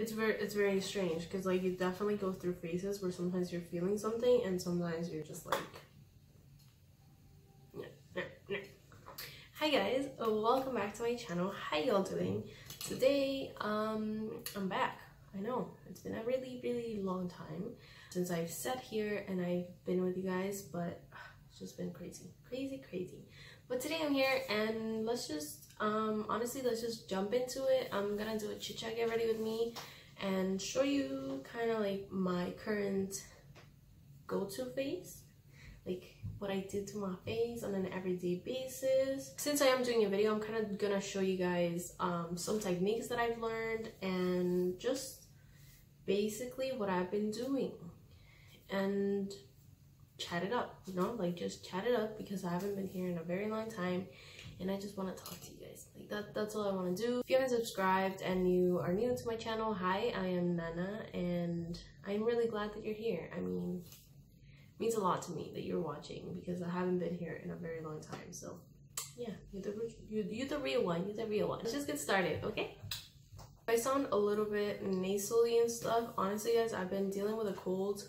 it's very strange because like you definitely go through phases where sometimes you're feeling something and sometimes you're just like nah. Hi guys, welcome back to my channel. How y'all doing? Today I'm back. I know it's been a really long time since I've sat here and I've been with you guys, but it's just been crazy. But today I'm here and let's just honestly, let's just jump into it. I'm gonna do a chit chat, get ready with me, and show you kind of like my current go-to face, like what I do to my face on an everyday basis. Since I am doing a video, I'm kind of gonna show you guys some techniques that I've learned and just basically what I've been doing, and chat it up, you know, like just chat it up because I haven't been here in a very long time and I just want to talk to you guys. Like that's all I want to do. If you haven't subscribed and you are new to my channel, hi, I am Nana and I'm really glad that you're here. I mean, it means a lot to me that you're watching because I haven't been here in a very long time. So yeah, you're the real one. Let's just get started, okay? I sound a little bit nasally and stuff. Honestly guys, I've been dealing with a cold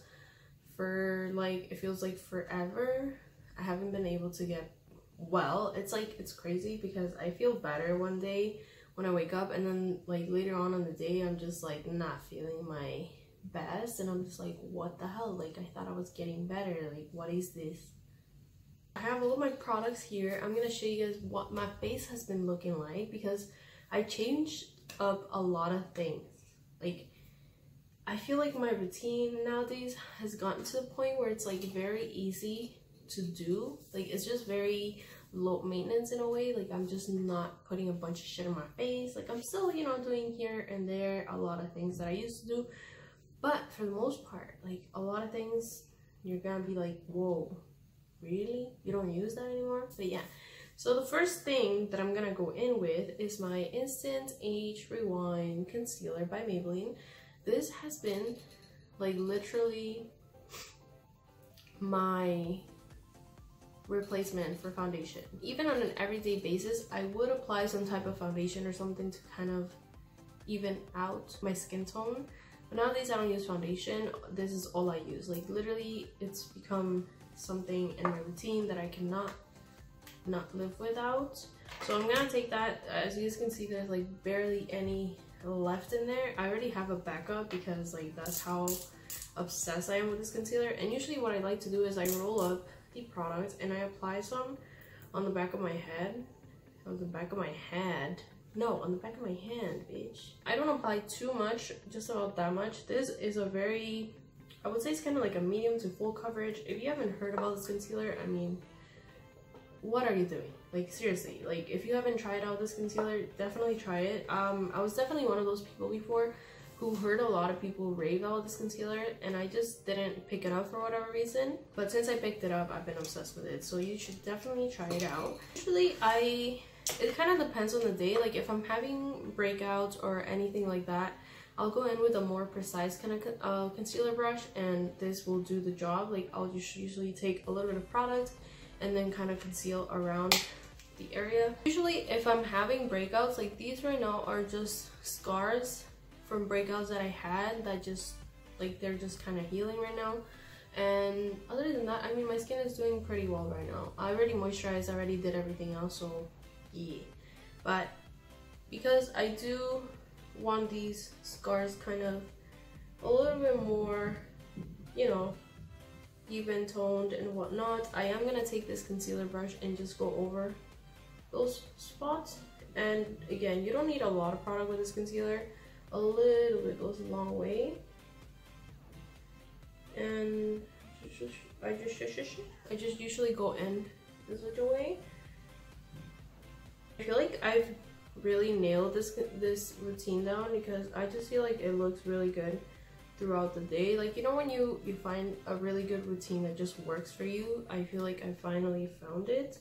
for like, it feels like forever. I haven't been able to get well. It's like, it's crazy because I feel better one day when I wake up and then like later on in the day I'm just like not feeling my best and I'm just like, what the hell? Like I thought I was getting better. Like what is this? I have all of my products here. I'm gonna show you guys what my face has been looking like because I changed up a lot of things. Like I feel like my routine nowadays has gotten to the point where it's like very easy to do. Like it's just very low maintenance in a way. Like I'm just not putting a bunch of shit on my face. Like I'm still, you know, doing here and there a lot of things that I used to do, but for the most part, like a lot of things you're gonna be like, whoa, really? You don't use that anymore? But yeah, so the first thing that I'm gonna go in with is my Instant Age Rewind Concealer by Maybelline. This has been like literally my replacement for foundation. Even on an everyday basis, I would apply some type of foundation or something to kind of even out my skin tone. But nowadays I don't use foundation. This is all I use. Like literally it's become something in my routine that I cannot not live without. So I'm gonna take that. As you guys can see, there's like barely any left in there. I already have a backup because like that's how obsessed I am with this concealer. And usually what I like to do is I roll up the product and I apply some on the back of my head. On the back of my head? No, on the back of my hand, bitch. I don't apply too much, just about that much. This is a very, I would say it's kind of like a medium to full coverage. If you haven't heard about this concealer, I mean, what are you doing? Like seriously, like if you haven't tried out this concealer, definitely try it. I was definitely one of those people before who heard a lot of people rave about this concealer and I just didn't pick it up for whatever reason. But since I picked it up, I've been obsessed with it. So you should definitely try it out. Usually it kind of depends on the day. Like if I'm having breakouts or anything like that, I'll go in with a more precise kind of concealer brush and this will do the job. Like I'll just usually take a little bit of product and then kind of conceal around the area. Usually if I'm having breakouts, like these right now are just scars from breakouts that I had that just like they're just kind of healing right now. And other than that, I mean my skin is doing pretty well right now. I already moisturized, I already did everything else, so yeah. But because I do want these scars kind of a little bit more, you know, even toned and whatnot, I am gonna take this concealer brush and just go over those spots. And again, you don't need a lot of product with this concealer. A little bit goes a long way. And I just usually go in such a way. I feel like I've really nailed this routine down because I just feel like it looks really good throughout the day. Like, you know, when you find a really good routine that just works for you, I feel like I finally found it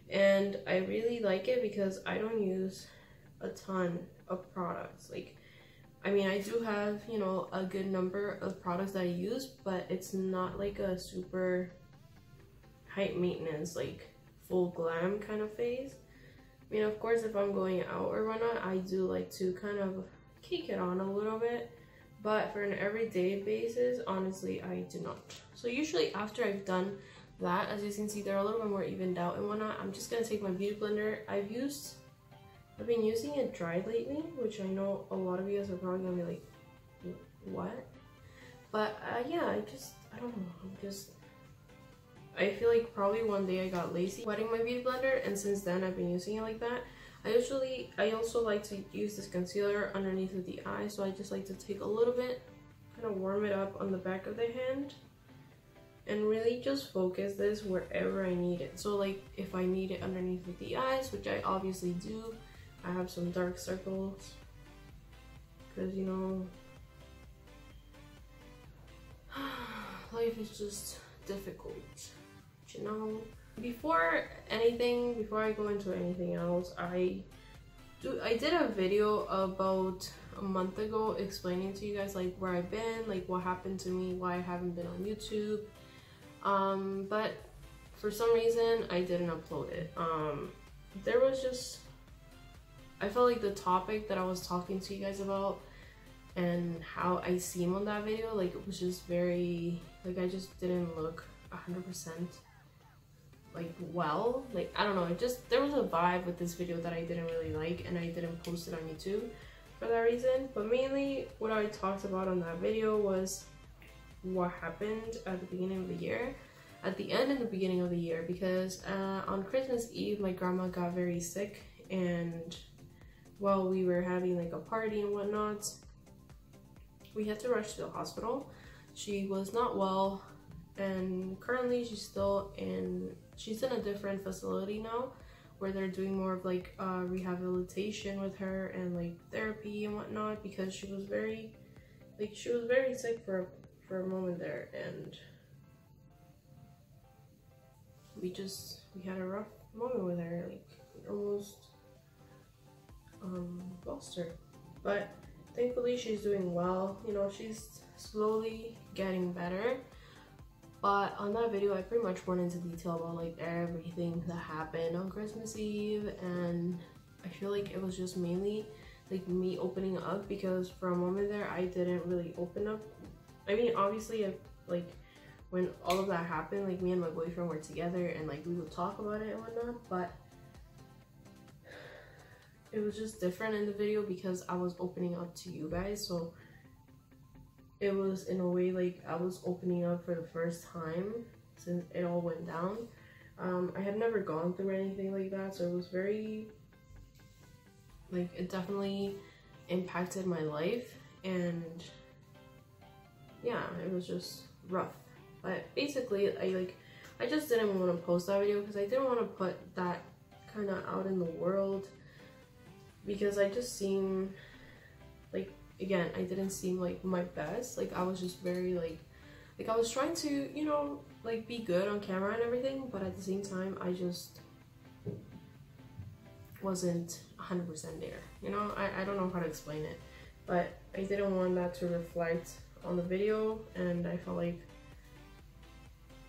and I really like it because I don't use a ton of products. Like, I mean, I do have, you know, a good number of products that I use, but it's not like a super high maintenance, like full glam kind of phase. I mean, of course, if I'm going out or whatnot, I do like to kind of cake it on a little bit, but for an everyday basis, honestly, I do not. So usually after I've done that, as you can see, they're a little bit more evened out and whatnot, I'm just gonna take my beauty blender. I've been using it dried lately, which I know a lot of you guys are probably gonna be like, what? But yeah, I don't know, I feel like probably one day I got lazy wetting my beauty blender, and since then I've been using it like that. I also like to use this concealer underneath of the eye, so I just like to take a little bit, kind of warm it up on the back of the hand, and really just focus this wherever I need it. So like if I need it underneath of the eyes, which I obviously do, I have some dark circles, because you know, life is just difficult, you know. Before I go into anything else, I did a video about a month ago explaining to you guys like where I've been, like what happened to me, why I haven't been on YouTube. But for some reason I didn't upload it. There was just, I felt like the topic that I was talking to you guys about and how I seem on that video, like it was just very, like I just didn't look 100% like well, like I don't know, there was a vibe with this video that I didn't really like, and I didn't post it on YouTube for that reason. But mainly what I talked about on that video was what happened at the beginning of the year, at the end and the beginning of the year, because on Christmas Eve my grandma got very sick, and while we were having like a party and whatnot, we had to rush to the hospital. She was not well, and currently she's in a different facility now, where they're doing more of like rehabilitation with her and like therapy and whatnot, because she was very sick for a moment there, and we had a rough moment with her, like we almost lost her. But thankfully she's doing well, you know, she's slowly getting better. But on that video I pretty much went into detail about like everything that happened on Christmas Eve, and I feel like it was just mainly like me opening up, because for a moment there I didn't really open up. I mean, obviously like when all of that happened, like me and my boyfriend were together and like we would talk about it and whatnot, but it was just different in the video because I was opening up to you guys. So it was in a way like I was opening up for the first time since it all went down. I had never gone through anything like that, so it was very, like, it definitely impacted my life, and yeah, it was just rough. But basically I just didn't want to post that video because I didn't want to put that kind of out in the world, because I just seemed like, again, I didn't seem like my best. Like I was just very like I was trying to, you know, like be good on camera and everything, but at the same time I just wasn't 100% there, you know. I don't know how to explain it, but I didn't want that to reflect on the video, and I felt like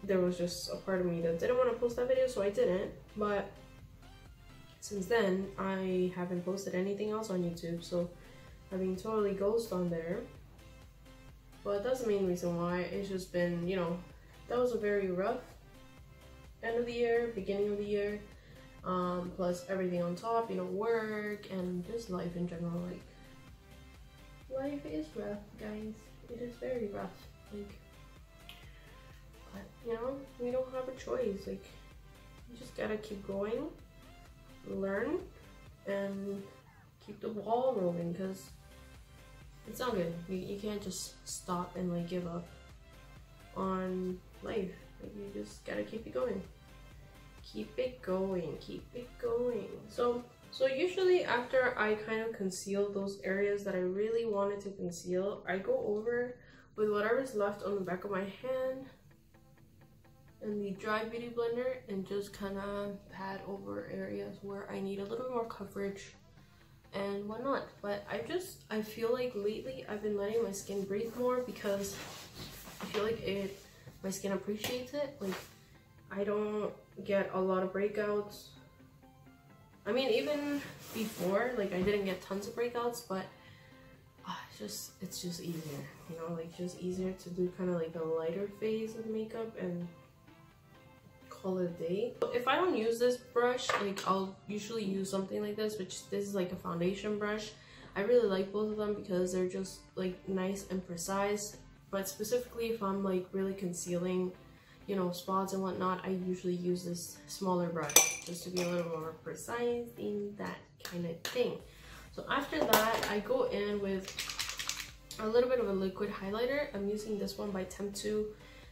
there was just a part of me that didn't want to post that video, so I didn't. But since then I haven't posted anything else on YouTube, so I've been totally ghost on there. But that's the main reason why. It's just been, you know, that was a very rough end of the year, beginning of the year, plus everything on top, you know, work and just life in general. Like, life is rough, guys. It is very rough. Like, but you know, we don't have a choice. Like, you just gotta keep going, learn, and keep the ball rolling, because it's not good. You can't just stop and like give up on life. Like, you just gotta keep it going. Keep it going, keep it going. So usually after I kind of conceal those areas that I really wanted to conceal, I go over with whatever's left on the back of my hand and the dry beauty blender and just kind of pat over areas where I need a little bit more coverage and whatnot. But I feel like lately I've been letting my skin breathe more, because I feel like my skin appreciates it. Like, I don't get a lot of breakouts. I mean, even before, like, I didn't get tons of breakouts, but it's just easier, you know, like just easier to do kind of like a lighter phase of makeup and call it a day. If I don't use this brush, like I'll usually use something like this, which this is like a foundation brush. I really like both of them because they're just like nice and precise, but specifically if I'm like really concealing, you know, spots and whatnot, I usually use this smaller brush just to be a little more precise in that kind of thing. So after that, I go in with a little bit of a liquid highlighter. I'm using this one by Temptoo.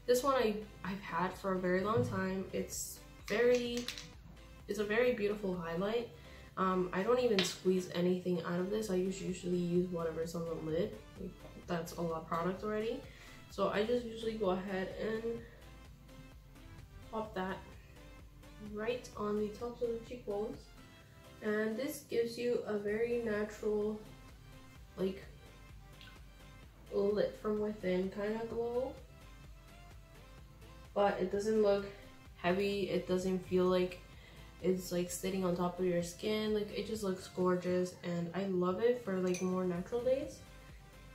This one I've had for a very long time. It's a very beautiful highlight. I don't even squeeze anything out of this. I usually use whatever's on the lid. Like, that's a lot of product already. So I just usually go ahead and pop that right on the tops of the cheekbones. And this gives you a very natural, like, lit from within kind of glow. But it doesn't look heavy. It doesn't feel like it's like sitting on top of your skin. Like, it just looks gorgeous, and I love it for like more natural days,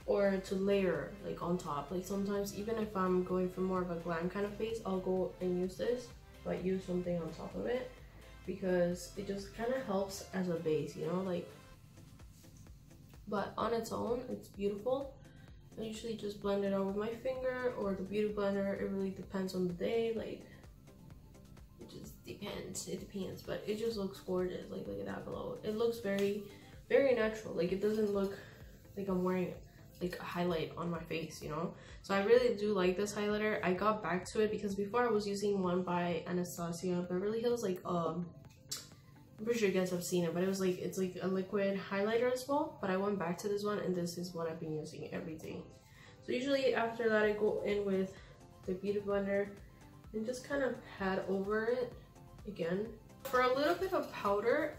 or to layer like on top. Like sometimes even if I'm going for more of a glam kind of face, I'll go and use this, but use something on top of it because it just kind of helps as a base, you know, like. But on its own, it's beautiful. I usually just blend it out with my finger or the beauty blender. It really depends on the day. Like, it just depends. It depends, but it just looks gorgeous. Like, look at that glow. It looks very, very natural. Like, it doesn't look like I'm wearing like a highlight on my face, you know. So I really do like this highlighter. I got back to it because before I was using one by Anastasia Beverly Hills, like I'm pretty sure you guys have seen it, but it was like, it's like a liquid highlighter as well. But I went back to this one, and this is what I've been using every day. So usually after that, I go in with the beauty blender and just kind of pat over it again. For a little bit of powder,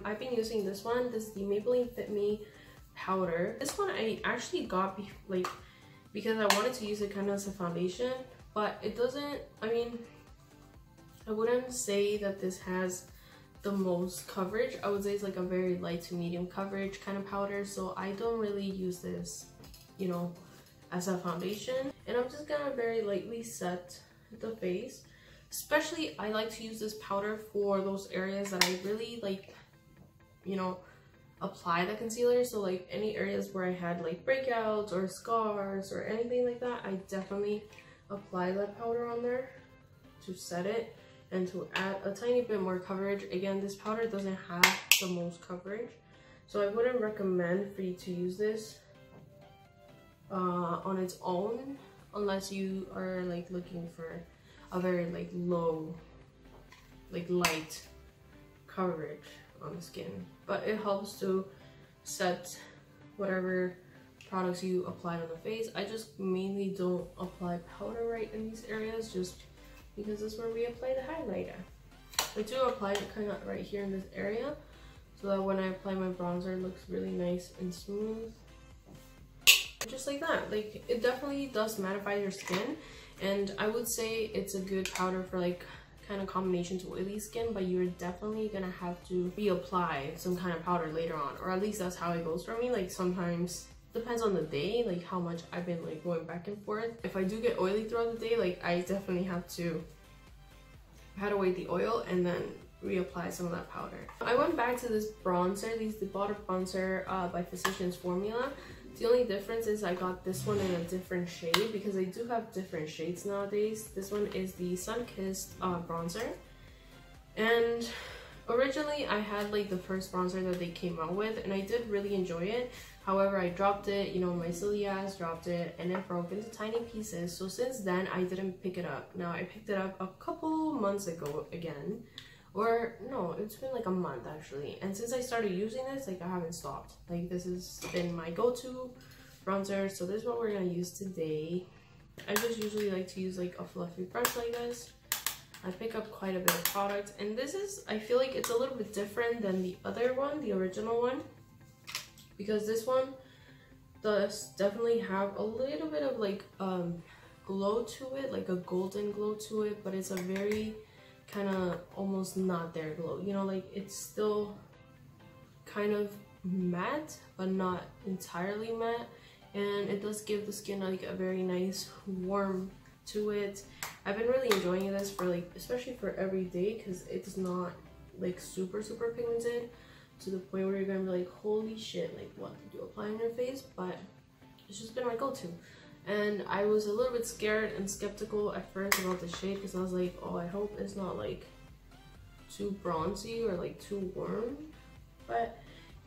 I've been using this one. This is the Maybelline Fit Me powder. This one I actually got because I wanted to use it kind of as a foundation, but it doesn't, I mean, I wouldn't say that this has the most coverage. I would say it's like a very light to medium coverage kind of powder, so I don't really use this, you know, as a foundation. And I'm just gonna very lightly set the face. Especially I like to use this powder for those areas that I really like, you know, apply the concealer. So like any areas where I had like breakouts or scars or anything like that, I definitely apply that powder on there to set it and to add a tiny bit more coverage. Again, this powder doesn't have the most coverage, so I wouldn't recommend for you to use this on its own unless you are like looking for a very like low, like light coverage on the skin. But it helps to set whatever products you applied on the face. I just mainly don't apply powder right in these areas just because that's where we apply the highlighter. I do apply it kind of right here in this area so that when I apply my bronzer, it looks really nice and smooth. Just like that. Like, it definitely does mattify your skin, and I would say it's a good powder for like kind of combination to oily skin, but you're definitely gonna have to reapply some kind of powder later on, or at least that's how it goes for me. Like sometimes, depends on the day, like how much I've been like going back and forth. If I do get oily throughout the day, like I definitely have to pat away the oil and then reapply some of that powder. I went back to this bronzer, the Butter Bronzer by Physicians Formula. The only difference is I got this one in a different shade because they do have different shades nowadays. This one is the Sun-Kissed bronzer, and originally I had like the first bronzer that they came out with, and I did really enjoy it. However, I dropped it, you know, my silly ass dropped it, and it broke into tiny pieces. So since then, I didn't pick it up. Now, I picked it up a couple months ago again. Or no, it's been like a month actually. And since I started using this, like I haven't stopped. Like this has been my go-to bronzer. So this is what we're gonna use today. I just usually like to use like a fluffy brush like this. I pick up quite a bit of product, and this is, I feel like it's a little bit different than the other one, the original one, because this one does definitely have a little bit of like glow to it, like a golden glow to it, but it's a very kind of almost not there glow, you know, like it's still kind of matte but not entirely matte, and it does give the skin like a very nice warmth to it. I've been really enjoying this for like, especially for every day, because it's not like super pigmented to the point where you're gonna be like, holy shit, like what did you apply on your face? But it's just been my go-to. And I was a little bit scared and skeptical at first about the shade, because I was like, oh, I hope it's not like too bronzy or like too warm. But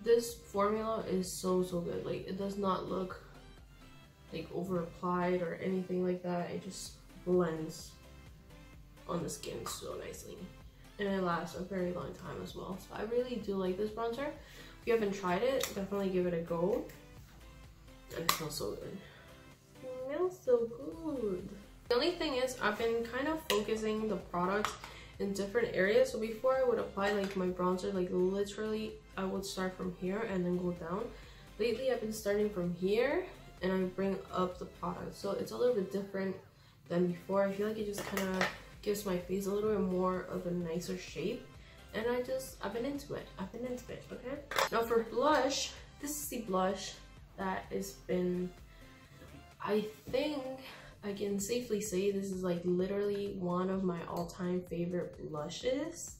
this formula is so good. Like, it does not look like over applied or anything like that. It just blends on the skin so nicely, and it lasts a very long time as well. So I really do like this bronzer. If you haven't tried it, definitely give it a go. And it smells so good. It smells so good. The only thing is, I've been kind of focusing the product in different areas. So before I would apply like my bronzer, like literally I would start from here and then go down. Lately I've been starting from here and I bring up the product, so it's a little bit different than before. I feel like it just kind of gives my face a little bit more of a nicer shape, and I've been into it. Okay, now for blush, this is the blush that has been, I think I can safely say this is like literally one of my all-time favorite blushes.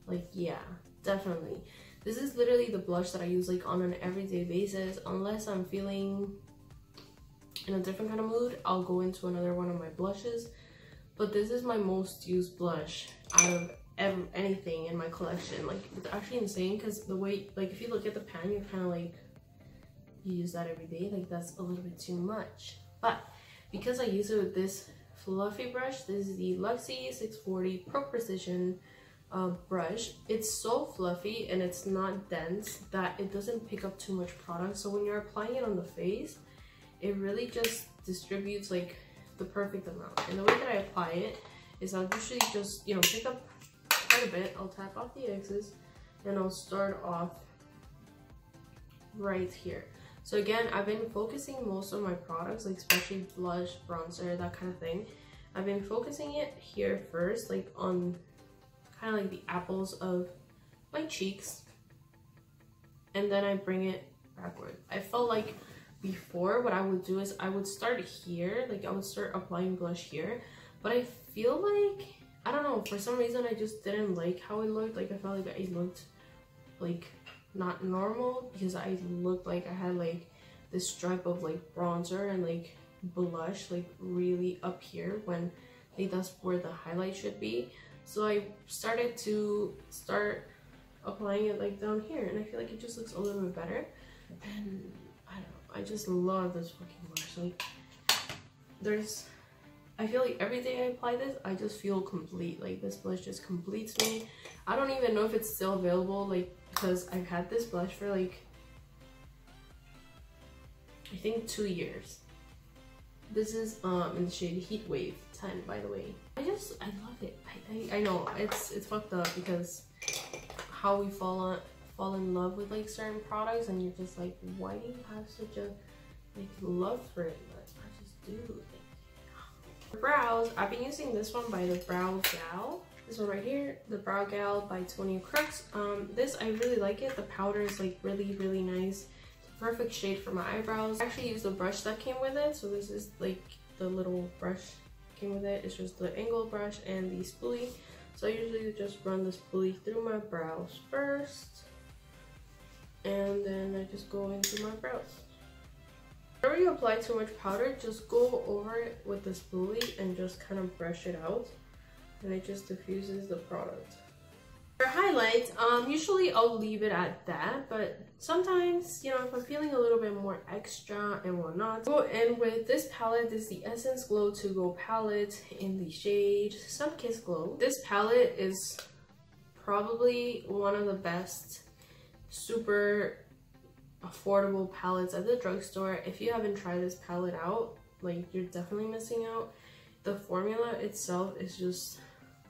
Like, yeah, definitely. This is literally the blush that I use like on an everyday basis. Unless I'm feeling in a different kind of mood, I'll go into another one of my blushes. But this is my most used blush out of anything in my collection. Like, it's actually insane, because the way, like, if you look at the pan, you're kind of like, you use that every day, like that's a little bit too much. But because I use it with this fluffy brush, this is the Luxie 640 Pro Precision brush. It's so fluffy and it's not dense that it doesn't pick up too much product. So when you're applying it on the face, it really just distributes like the perfect amount. And the way that I apply it is I'll usually just, you know, pick up quite a bit. I'll tap off the excess and I'll start off right here. So again, I've been focusing most of my products, like especially blush, bronzer, that kind of thing. I've been focusing it here first, like on kind of like the apples of my cheeks, and then I bring it backward. I felt like before what I would do is I would start here, like I would start applying blush here, but I feel like, I don't know, for some reason I just didn't like how it looked. Like I felt like it looked like not normal, because I looked like I had like this stripe of like bronzer and like blush like really up here, when like that's where the highlight should be. So I started to applying it like down here, and I feel like it just looks a little bit better. And I don't know, I just love this fucking blush. Like, I feel like every day I apply this, I just feel complete. Like, this blush just completes me. I don't even know if it's still available, like, because I've had this blush for like, I think 2 years. This is in the shade Heat Wave 10, by the way. I love it. I know it's fucked up, because how we fall in love with like certain products, and you're just like, why do you have such a like love for it? But I just do. For brows, I've been using this one by the Brow Gal. This one right here, the Brow Gal by Tony Crooks. This, I really like it. The powder is like really nice. It's a perfect shade for my eyebrows. I actually used the brush that came with it. So this is like the little brush came with it. It's just the angle brush and the spoolie. So I usually just run the spoolie through my brows first, and then I just go into my brows. Whenever you apply too much powder, just go over it with the spoolie and just kind of brush it out, and it just diffuses the product. For highlights, usually I'll leave it at that, but sometimes, you know, if I'm feeling a little bit more extra and whatnot, go in with this palette. This is the Essence Glow To Go palette in the shade Sun Kissed Glow. This palette is probably one of the best super affordable palettes at the drugstore. If you haven't tried this palette out, like, you're definitely missing out. The formula itself is just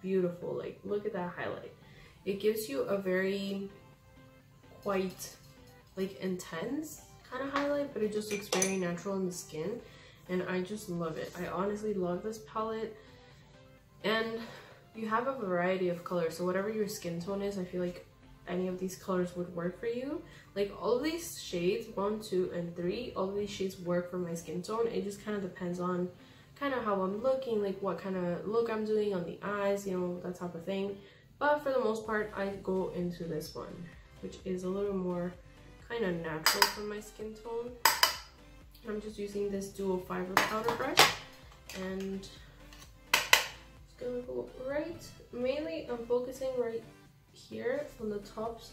beautiful. Like, look at that highlight. It gives you a very quite like intense kind of highlight, but it just looks very natural in the skin, and I just love it. I honestly love this palette. And you have a variety of colors, so whatever your skin tone is, I feel like any of these colors would work for you. Like all of these shades, 1, 2, and 3, all of these shades work for my skin tone. It just kind of depends on kind of how I'm looking, like what kind of look I'm doing on the eyes, you know, that type of thing. But for the most part, I go into this one, which is a little more kind of natural for my skin tone. I'm just using this dual fiber powder brush, and it's gonna go right, mainly I'm focusing right here on the tops,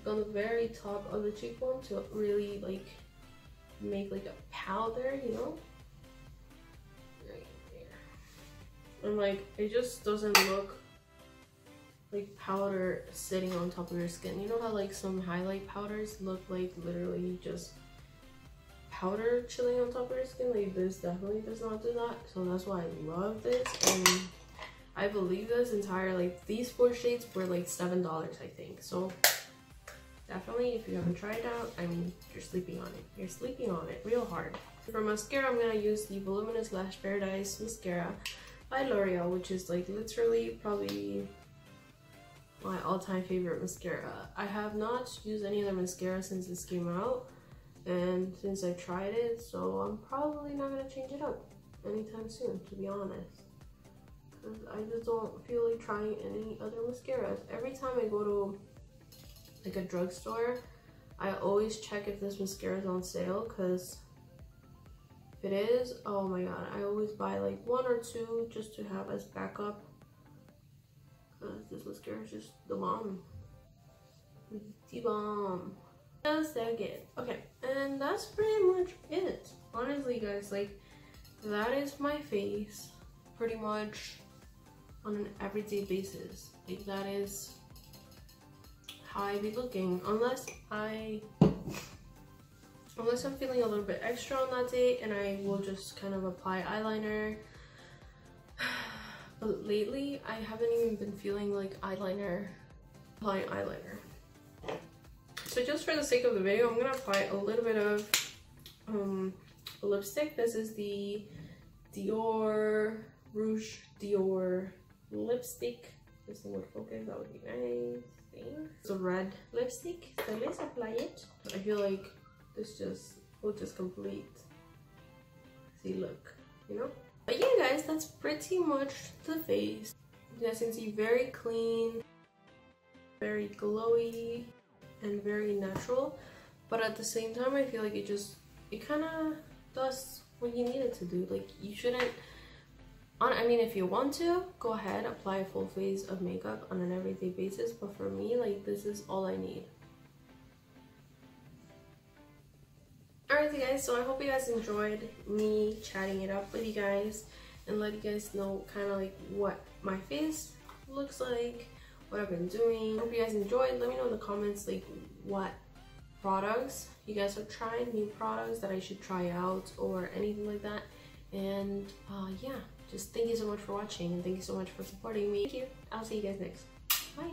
on the very top of the cheekbone, to really like make like a powder, you know, right there. And like it just doesn't look like powder sitting on top of your skin. You know how like some highlight powders look like literally just powder chilling on top of your skin? Like this definitely does not do that. So that's why I love this. And I believe this entire, like these 4 shades were like $7, I think. So definitely, if you haven't tried it out, I mean, you're sleeping on it. You're sleeping on it real hard. For mascara, I'm gonna use the Voluminous Lash Paradise Mascara by L'Oreal, which is like literally probably my all-time favorite mascara. I have not used any other mascara since this came out and since I tried it, so I'm probably not gonna change it up anytime soon, to be honest, because I just don't feel like trying any other mascaras. Every time I go to like a drugstore, I always check if this mascara is on sale, because if it is, oh my god, I always buy like 1 or 2 just to have as backup, because this mascara is just the bomb. The bomb. Just that good. Okay, and that's pretty much it. Honestly, guys, like that is my face pretty much on an everyday basis. Like that is how I be looking, unless I'm feeling a little bit extra on that day, and I will just kind of apply eyeliner. But lately, I haven't even been feeling like applying eyeliner. So just for the sake of the video, I'm gonna apply a little bit of lipstick. This is the Dior Rouge Dior lipstick. This thing would focus, that would be nice. It's a red lipstick, so let's apply it. I feel like this will just complete the look, you know? But yeah, guys, that's pretty much the face. You guys can see very clean, very glowy, and very natural. But at the same time, I feel like it kind of does what you need it to do. Like you shouldn't, I mean, if you want to, go ahead, apply a full face of makeup on an everyday basis. But for me, like this is all I need. Alright guys, so I hope you guys enjoyed me chatting it up with you guys and let you guys know kind of like what my face looks like, what I've been doing. Hope you guys enjoyed. Let me know in the comments like what products you guys have tried, new products that I should try out or anything like that. And yeah, just thank you so much for watching and thank you so much for supporting me. Thank you. I'll see you guys next. Bye.